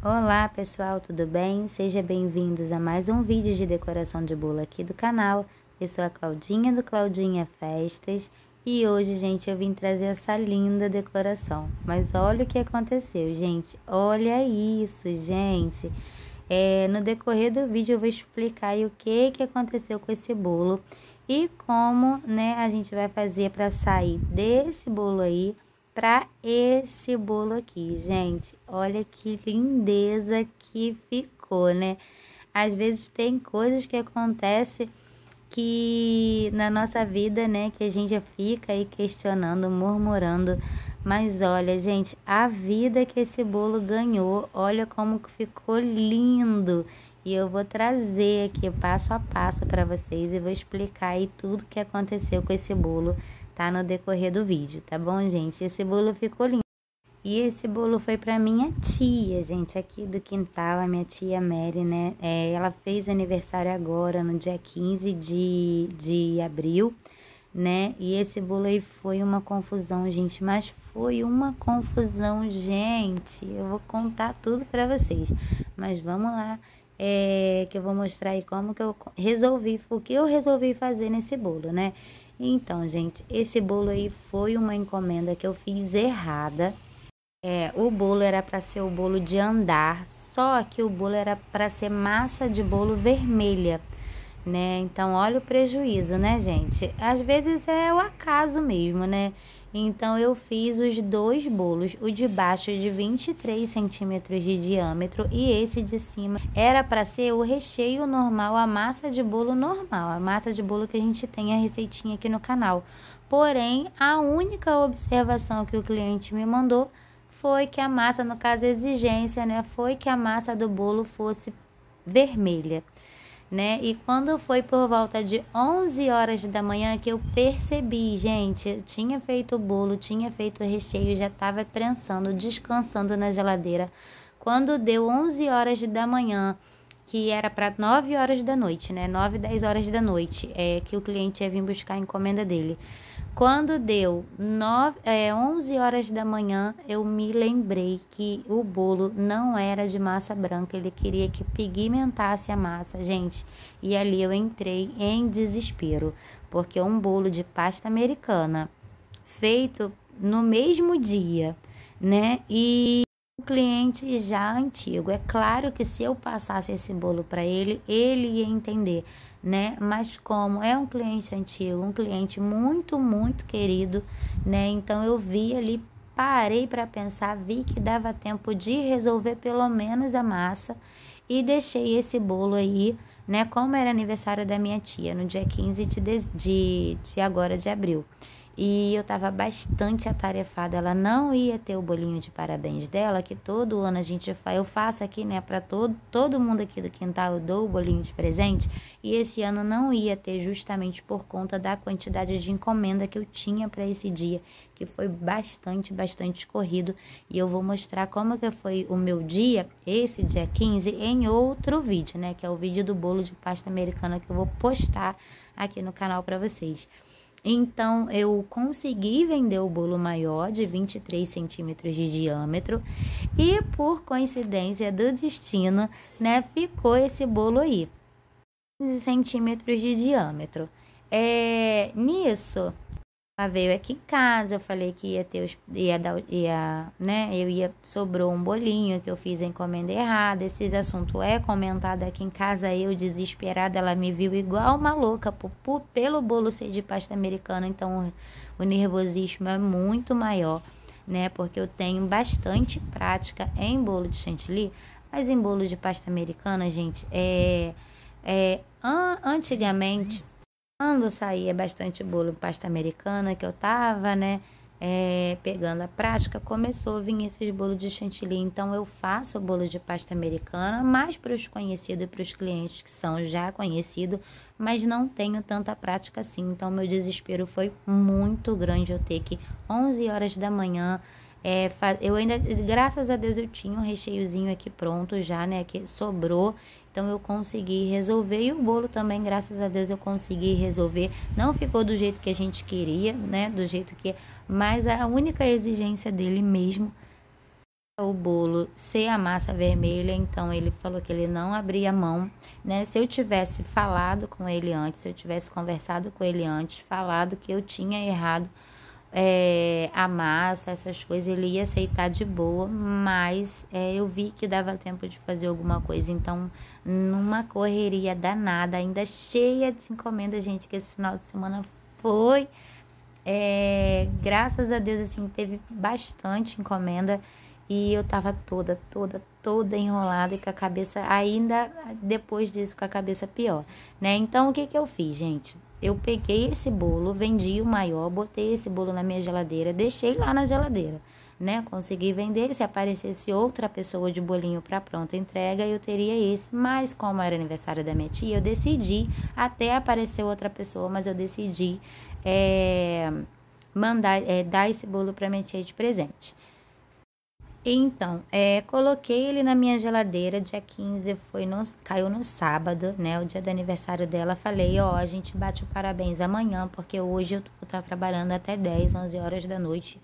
Olá pessoal, tudo bem? Sejam bem-vindos a mais um vídeo de decoração de bolo aqui do canal. Eu sou a Claudinha do Claudinha Festas e hoje, gente, eu vim trazer essa linda decoração. Mas olha o que aconteceu, gente. Olha isso, gente. No decorrer do vídeo eu vou explicar aí o que aconteceu com esse bolo e como, né, a gente vai fazer para sair desse bolo aí para esse bolo aqui, gente. Olha que lindeza que ficou, né? Às vezes tem coisas que acontecem que na nossa vida, né, que a gente fica aí questionando, murmurando, mas olha, gente, a vida que esse bolo ganhou, olha como que ficou lindo. E eu vou trazer aqui passo a passo para vocês e vou explicar aí tudo que aconteceu com esse bolo, tá, no decorrer do vídeo, tá bom, gente? Esse bolo ficou lindo. E esse bolo foi para minha tia, gente, aqui do quintal, a minha tia Mary, né? Ela fez aniversário agora, no dia 15 de abril, né? E esse bolo aí foi uma confusão, gente, mas foi uma confusão, gente. Eu vou contar tudo para vocês, mas vamos lá, que eu vou mostrar aí como que eu resolvi, o que eu resolvi fazer nesse bolo, né? Então, gente, esse bolo aí foi uma encomenda que eu fiz errada. O bolo era para ser o bolo de andar, só que o bolo era para ser massa de bolo vermelha, né? Então, olha o prejuízo, né, gente? Às vezes é o acaso mesmo, né? Então, eu fiz os dois bolos, o de baixo de 23 centímetros de diâmetro e esse de cima era para ser o recheio normal, a massa de bolo normal, a massa de bolo que a gente tem a receitinha aqui no canal. Porém, a única observação que o cliente me mandou foi que a massa, no caso a exigência, né, foi que a massa do bolo fosse vermelha, né? E quando foi por volta de 11 horas da manhã que eu percebi, gente, eu tinha feito o bolo, tinha feito o recheio, já estava prensando, descansando na geladeira. Quando deu 11 horas da manhã, que era para 9 horas da noite, né? 9, 10 horas da noite, que o cliente ia vir buscar a encomenda dele. Quando deu 11 horas da manhã, eu me lembrei que o bolo não era de massa branca, ele queria que pigmentasse a massa, gente. E ali eu entrei em desespero, porque um bolo de pasta americana feito no mesmo dia, né? E o cliente já antigo. É claro que se eu passasse esse bolo para ele, ele ia entender, né? Mas como é um cliente antigo, um cliente muito, muito querido, né? Então eu vi ali, parei para pensar, vi que dava tempo de resolver pelo menos a massa e deixei esse bolo aí, né? Como era aniversário da minha tia, no dia 15 de agora de abril. E eu tava bastante atarefada, ela não ia ter o bolinho de parabéns dela, que todo ano eu faço aqui, né, para todo mundo aqui do quintal, eu dou o bolinho de presente, e esse ano não ia ter justamente por conta da quantidade de encomenda que eu tinha para esse dia, que foi bastante corrido, e eu vou mostrar como que foi o meu dia, esse dia 15, em outro vídeo, né, que é o vídeo do bolo de pasta americana que eu vou postar aqui no canal para vocês. Então, eu consegui vender o bolo maior de 23 centímetros de diâmetro e, por coincidência do destino, né, ficou esse bolo aí, 15 centímetros de diâmetro. Nisso, ela veio aqui em casa, eu falei que ia ter, né, sobrou um bolinho que eu fiz a encomenda errada. Esse assunto é comentado aqui em casa, eu desesperada, ela me viu igual uma louca pelo bolo ser de pasta americana, então o nervosismo é muito maior, né, porque eu tenho bastante prática em bolo de chantilly, mas em bolo de pasta americana, gente, antigamente, quando saía bastante bolo pasta americana, que eu tava, né, pegando a prática, começou a vir esses bolos de chantilly. Então, eu faço bolo de pasta americana, mais para os conhecidos e para os clientes que são já conhecidos, mas não tenho tanta prática assim. Então, meu desespero foi muito grande. Eu ter que, 11 horas da manhã, eu ainda, graças a Deus, eu tinha um recheiozinho aqui pronto já, né, que sobrou. Então, eu consegui resolver, e o bolo também, graças a Deus, eu consegui resolver. Não ficou do jeito que a gente queria, né, do jeito que... Mas a única exigência dele mesmo o bolo ser a massa vermelha, então ele falou que ele não abria mão, né? Se eu tivesse falado com ele antes, se eu tivesse conversado com ele antes, falado que eu tinha errado a massa, essas coisas, ele ia aceitar de boa, mas eu vi que dava tempo de fazer alguma coisa, então numa correria danada, ainda cheia de encomenda, gente, que esse final de semana foi, graças a Deus, assim, teve bastante encomenda e eu tava toda enrolada e com a cabeça, ainda depois disso, com a cabeça pior, né? Então, o que eu fiz, gente? Eu peguei esse bolo, vendi o maior, botei esse bolo na minha geladeira, deixei lá na geladeira, né? Consegui vender, se aparecesse outra pessoa de bolinho para pronta entrega, eu teria esse. Mas como era aniversário da minha tia, eu decidi, até aparecer outra pessoa, mas eu decidi dar esse bolo para minha tia de presente. Então, coloquei ele na minha geladeira, dia 15 caiu no sábado, né, o dia do aniversário dela. Falei, a gente bate o parabéns amanhã, porque hoje eu vou estar trabalhando até 10, 11 horas da noite.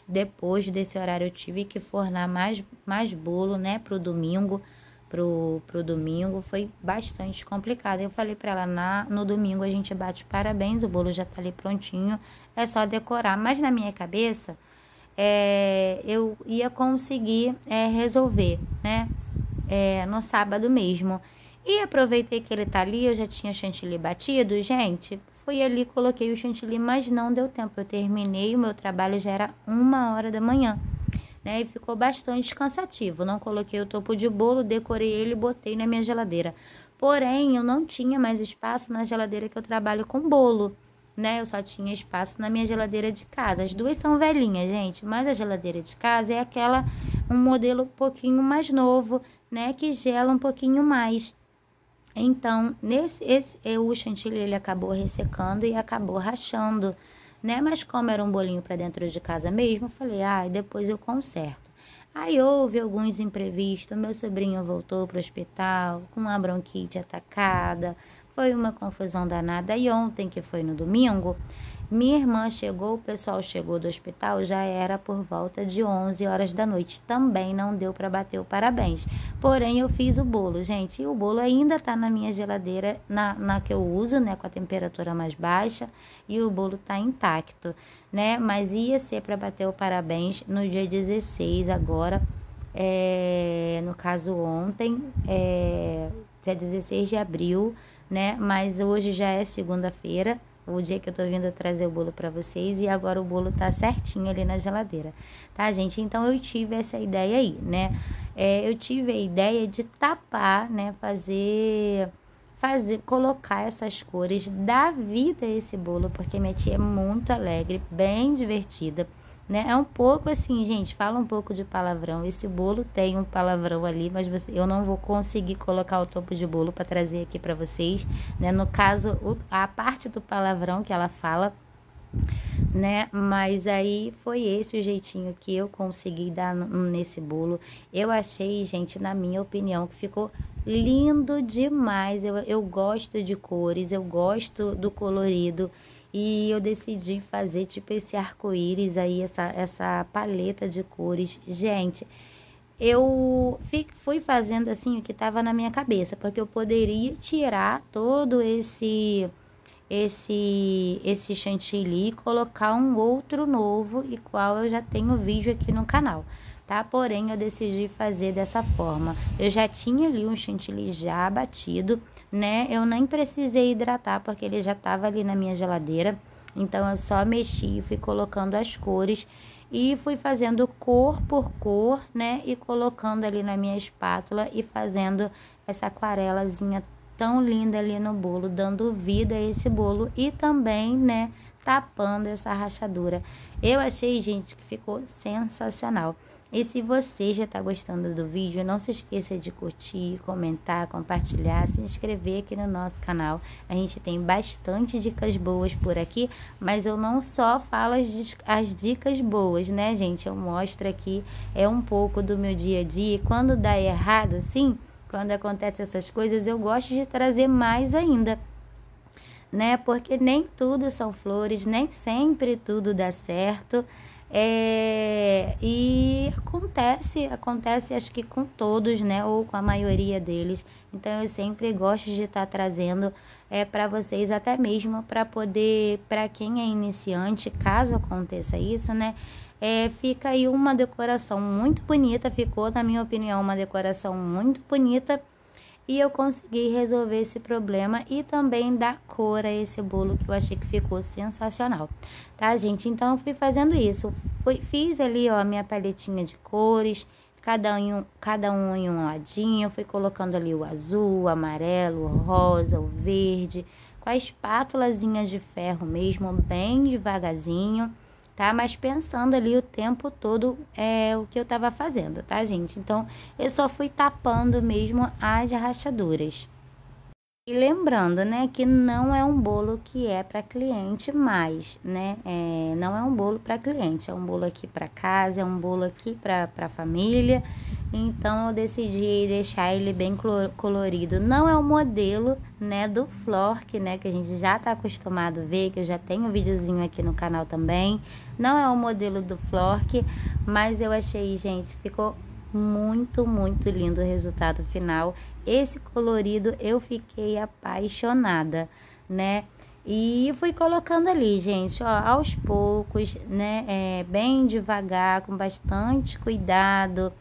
Depois desse horário eu tive que fornar mais bolo, né, pro domingo. Pro domingo foi bastante complicado. Eu falei pra ela, no domingo a gente bate parabéns, o bolo já tá ali prontinho, é só decorar. Mas na minha cabeça, eu ia conseguir resolver, né, no sábado mesmo. E aproveitei que ele tá ali, eu já tinha chantilly batido, gente, fui ali, coloquei o chantilly, mas não deu tempo. Eu terminei, o meu trabalho já era 1h da manhã, né, e ficou bastante cansativo. Não coloquei o topo de bolo, decorei ele e botei na minha geladeira. Porém, eu não tinha mais espaço na geladeira que eu trabalho com bolo, né? Eu só tinha espaço na minha geladeira de casa. As duas são velhinhas, gente, mas a geladeira de casa é um modelo um pouquinho mais novo, né? Que gela um pouquinho mais. Então, o chantilly ele acabou ressecando e acabou rachando, né? Mas como era um bolinho para dentro de casa mesmo, eu falei, depois eu conserto. Aí houve alguns imprevistos, meu sobrinho voltou para o hospital com uma bronquite atacada, foi uma confusão danada. E ontem, que foi no domingo, minha irmã chegou, o pessoal chegou do hospital, já era por volta de 11 horas da noite. Também não deu para bater o parabéns. Porém, eu fiz o bolo, gente, e o bolo ainda tá na minha geladeira, na que eu uso, né, com a temperatura mais baixa, e o bolo tá intacto, né? Mas ia ser para bater o parabéns no dia 16 agora, no caso ontem, dia 16 de abril, né? Mas hoje já é segunda-feira, o dia que eu tô vindo trazer o bolo para vocês, e agora o bolo tá certinho ali na geladeira, tá, gente? Então eu tive essa ideia aí, né? Eu tive a ideia de tapar, né? Colocar essas cores, dar vida a esse bolo, porque minha tia é muito alegre, bem divertida, né? É um pouco assim, gente, fala um pouco de palavrão. Esse bolo tem um palavrão ali, mas eu não vou conseguir colocar o topo de bolo para trazer aqui para vocês, né? No caso, a parte do palavrão que ela fala, né? Mas aí foi esse o jeitinho que eu consegui dar nesse bolo. Eu achei, gente, na minha opinião, que ficou lindo demais. Eu gosto de cores, eu gosto do colorido, e eu decidi fazer tipo esse arco-íris aí, essa paleta de cores. Gente, eu fui fazendo assim o que estava na minha cabeça, porque eu poderia tirar todo esse chantilly e colocar um outro novo, e qual eu já tenho vídeo aqui no canal, tá? Porém, eu decidi fazer dessa forma. Eu já tinha ali um chantilly já batido, né? Eu nem precisei hidratar, porque ele já tava ali na minha geladeira. Então, eu só mexi, fui colocando as cores e fui fazendo cor por cor, né? E colocando ali na minha espátula e fazendo essa aquarelazinha tão linda ali no bolo, dando vida a esse bolo e também, né, tapando essa rachadura. Eu achei, gente, que ficou sensacional. E se você já tá gostando do vídeo, não se esqueça de curtir, comentar, compartilhar, se inscrever aqui no nosso canal. A gente tem bastante dicas boas por aqui, mas eu não só falo as dicas boas, né, gente? Eu mostro aqui um pouco do meu dia a dia, e quando dá errado, assim, quando acontecem essas coisas, eu gosto de trazer mais ainda, né? Porque nem tudo são flores, nem sempre tudo dá certo. E acontece acho que com todos, né, ou com a maioria deles. Então eu sempre gosto de estar trazendo para vocês, até mesmo para poder, para quem é iniciante, caso aconteça isso, né, fica aí uma decoração muito bonita, ficou, na minha opinião, uma decoração muito bonita. E eu consegui resolver esse problema e também dar cor a esse bolo, que eu achei que ficou sensacional, tá, gente? Então, eu fui fazendo isso. Fiz ali, ó, a minha paletinha de cores, cada um em um ladinho. Fui colocando ali o azul, o amarelo, o rosa, o verde, com a espátulazinha de ferro mesmo, bem devagarzinho, tá? Mas pensando ali o tempo todo o que eu tava fazendo, tá, gente? Então, eu só fui tapando mesmo as rachaduras. E lembrando, né, que não é um bolo que é para cliente mais, né? Não é um bolo para cliente, é um bolo aqui para casa, é um bolo aqui para família. Então, eu decidi deixar ele bem colorido. Não é o modelo, né, do Flork, né, que a gente já tá acostumado a ver, que eu já tenho um videozinho aqui no canal também. Não é o modelo do Flork, mas eu achei, gente, ficou muito, muito lindo o resultado final. Esse colorido eu fiquei apaixonada, né? E fui colocando ali, gente, ó, aos poucos, né? Bem devagar, com bastante cuidado,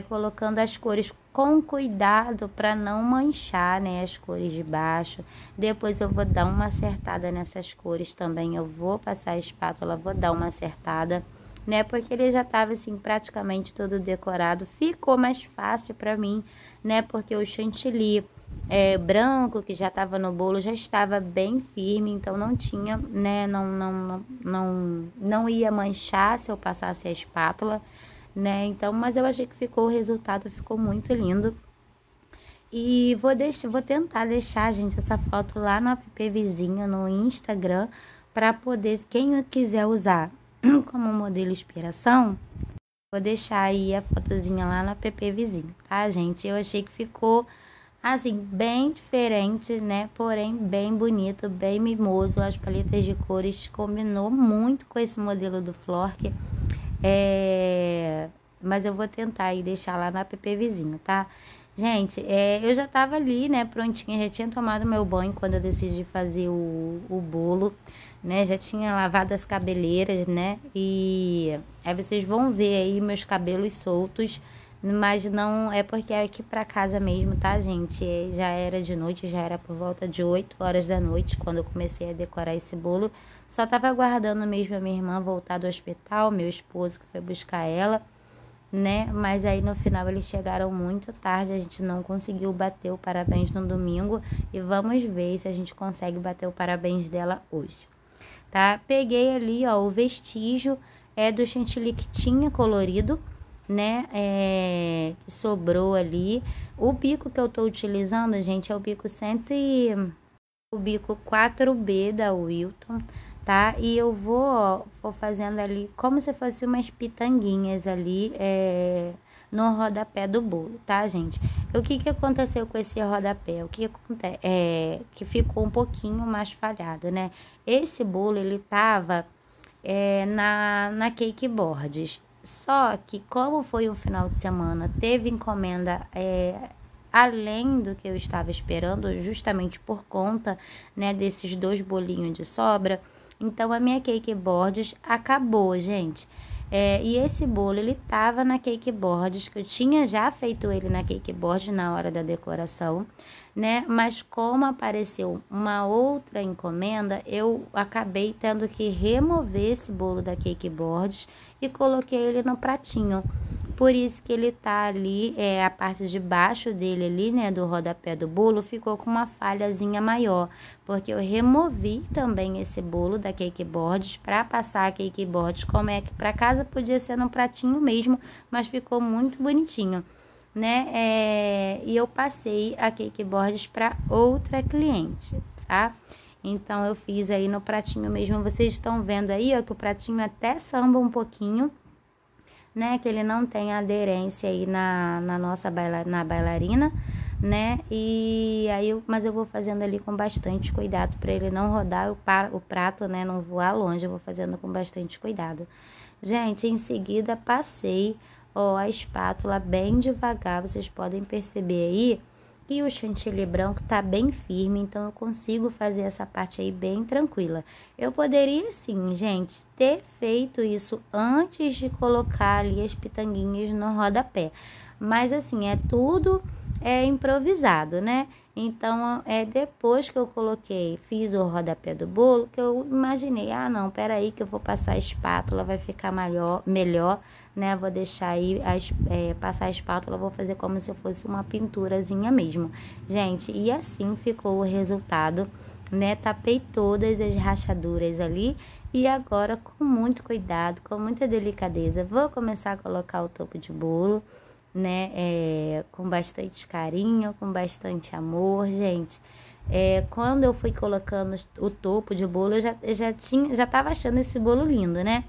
colocando as cores com cuidado para não manchar, né, as cores de baixo. Depois eu vou dar uma acertada nessas cores também. Eu vou passar a espátula, vou dar uma acertada, né, porque ele já estava assim praticamente todo decorado. Ficou mais fácil para mim, né, porque o chantilly branco que já estava no bolo já estava bem firme, então não tinha, né, não ia manchar se eu passasse a espátula, né? Então, mas eu achei que o resultado ficou muito lindo. E vou tentar deixar, gente, essa foto lá no app Vizinho, no Instagram, para poder, quem quiser usar como modelo inspiração, vou deixar aí a fotozinha lá no app Vizinho, tá, gente? Eu achei que ficou, assim, bem diferente, né? Porém, bem bonito, bem mimoso. As paletas de cores combinou muito com esse modelo do Flork. Mas eu vou tentar aí deixar lá no app Vizinho, tá? Gente, eu já tava ali, né, prontinha, já tinha tomado meu banho quando eu decidi fazer o bolo, né? Já tinha lavado as cabeleiras, né? E aí vocês vão ver aí meus cabelos soltos, mas não é porque é aqui pra casa mesmo, tá, gente? Já era de noite, já era por volta de 8 horas da noite quando eu comecei a decorar esse bolo. Só tava aguardando mesmo a minha irmã voltar do hospital, meu esposo que foi buscar ela, né? Mas aí no final eles chegaram muito tarde, a gente não conseguiu bater o parabéns no domingo e vamos ver se a gente consegue bater o parabéns dela hoje, tá? Peguei ali, ó, o vestígio do chantilly que tinha colorido, né? Que sobrou ali. O bico que eu tô utilizando, gente, é o bico o bico 4B da Wilton, tá? E eu vou fazendo ali como se fosse umas pitanguinhas ali no rodapé do bolo, tá, gente? O que aconteceu com esse rodapé? O que acontece que ficou um pouquinho mais falhado, né? Esse bolo, ele tava na Cake Boards. Só que como foi um final de semana, teve encomenda além do que eu estava esperando, justamente por conta, né, desses 2 bolinhos de sobra. Então, a minha Cake Boards acabou, gente. E esse bolo, ele tava na Cake Boards, que eu tinha já feito ele na Cake Boards na hora da decoração, né? Mas como apareceu uma outra encomenda, eu acabei tendo que remover esse bolo da Cake Boards e coloquei ele no pratinho. Por isso que ele tá ali, a parte de baixo dele ali, né, do rodapé do bolo, ficou com uma falhazinha maior. Porque eu removi também esse bolo da Cake Boards para passar a Cake Boards, como é que para casa podia ser no pratinho mesmo, mas ficou muito bonitinho, né? E eu passei a Cake Boards para outra cliente, tá? Então, eu fiz aí no pratinho mesmo. Vocês estão vendo aí, ó, que o pratinho até samba um pouquinho, né, que ele não tem aderência aí na nossa bailarina, né, e aí mas eu vou fazendo ali com bastante cuidado para ele não rodar o prato, né, não voar longe. Eu vou fazendo com bastante cuidado, Gente, em seguida passei, ó, a espátula bem devagar. Vocês podem perceber aí que o chantilly branco tá bem firme, então eu consigo fazer essa parte aí bem tranquila. Eu poderia sim, gente, ter feito isso antes de colocar ali as pitanguinhas no rodapé. Mas assim, é tudo improvisado, né? Então, depois que eu fiz o rodapé do bolo, que eu imaginei, ah, não, peraí que eu vou passar a espátula, vai ficar melhor, né? Vou deixar aí, passar a espátula, vou fazer como se fosse uma pinturazinha mesmo. Gente, e assim ficou o resultado, né? Tapei todas as rachaduras ali e agora, com muito cuidado, com muita delicadeza, vou começar a colocar o topo de bolo, né, com bastante carinho, com bastante amor, gente. Quando eu fui colocando o topo de bolo, eu já tava achando esse bolo lindo, né?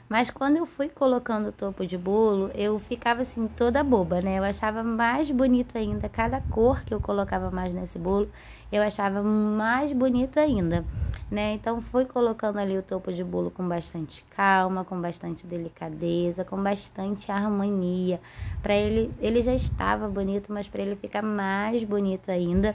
Mas quando eu fui colocando o topo de bolo, eu ficava assim toda boba, né? Eu achava mais bonito ainda, cada cor que eu colocava mais nesse bolo, eu achava mais bonito ainda, né? Então fui colocando ali o topo de bolo com bastante calma, com bastante delicadeza, com bastante harmonia. Para ele já estava bonito, mas para ele ficar mais bonito ainda,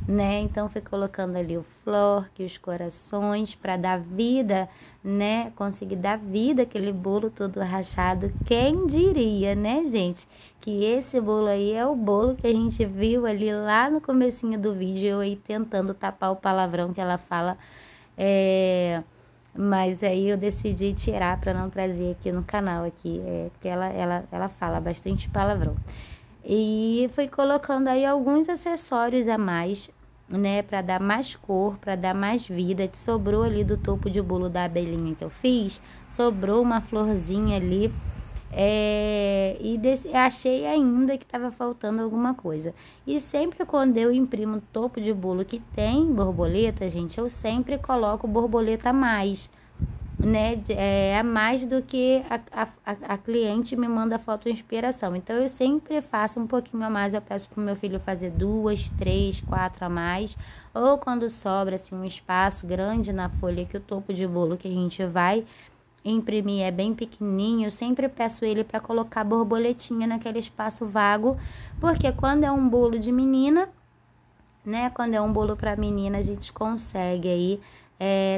né? Então fui colocando ali o flor, que os corações para dar vida, né? Conseguir dar vida aquele bolo todo rachado. Quem diria, né, gente, que esse bolo aí é o bolo que a gente viu ali lá no comecinho do vídeo, eu aí tentando tapar o palavrão que ela fala, mas aí eu decidi tirar para não trazer aqui no canal aqui, porque ela fala bastante palavrão. E fui colocando aí alguns acessórios a mais, né, para dar mais cor, para dar mais vida, que sobrou ali do topo de bolo da abelhinha que eu fiz, sobrou uma florzinha ali, achei ainda que estava faltando alguma coisa. E sempre quando eu imprimo topo de bolo que tem borboleta, gente, eu sempre coloco borboleta a mais, né, a mais do que a cliente me manda foto de inspiração. Então eu sempre faço um pouquinho a mais, eu peço pro meu filho fazer 2, 3, 4 a mais, ou quando sobra assim um espaço grande na folha que o topo de bolo que a gente vai imprimir é bem pequenininho, eu sempre peço ele para colocar borboletinha naquele espaço vago, porque quando é um bolo de menina, né, quando é um bolo para menina, a gente consegue aí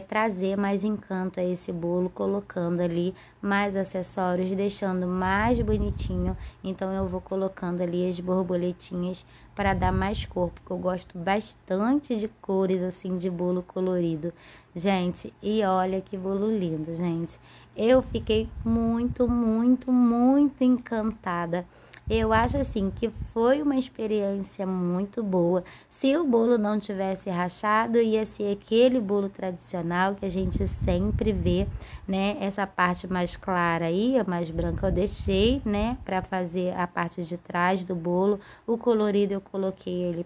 trazer mais encanto a esse bolo, colocando ali mais acessórios, deixando mais bonitinho. Então eu vou colocando ali as borboletinhas para dar mais cor, porque eu gosto bastante de cores assim de bolo colorido, gente. E olha que bolo lindo, gente. Eu fiquei muito, muito, muito encantada. Eu acho assim que foi uma experiência muito boa. Se o bolo não tivesse rachado, ia ser aquele bolo tradicional que a gente sempre vê, né? Essa parte mais clara aí, a mais branca eu deixei, né, para fazer a parte de trás do bolo. O colorido eu coloquei ele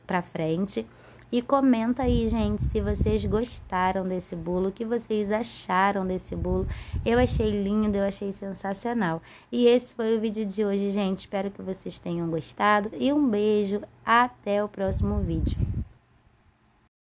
para frente. E comenta aí, gente, se vocês gostaram desse bolo, o que vocês acharam desse bolo. Eu achei lindo, eu achei sensacional. E esse foi o vídeo de hoje, gente. Espero que vocês tenham gostado. E um beijo, até o próximo vídeo.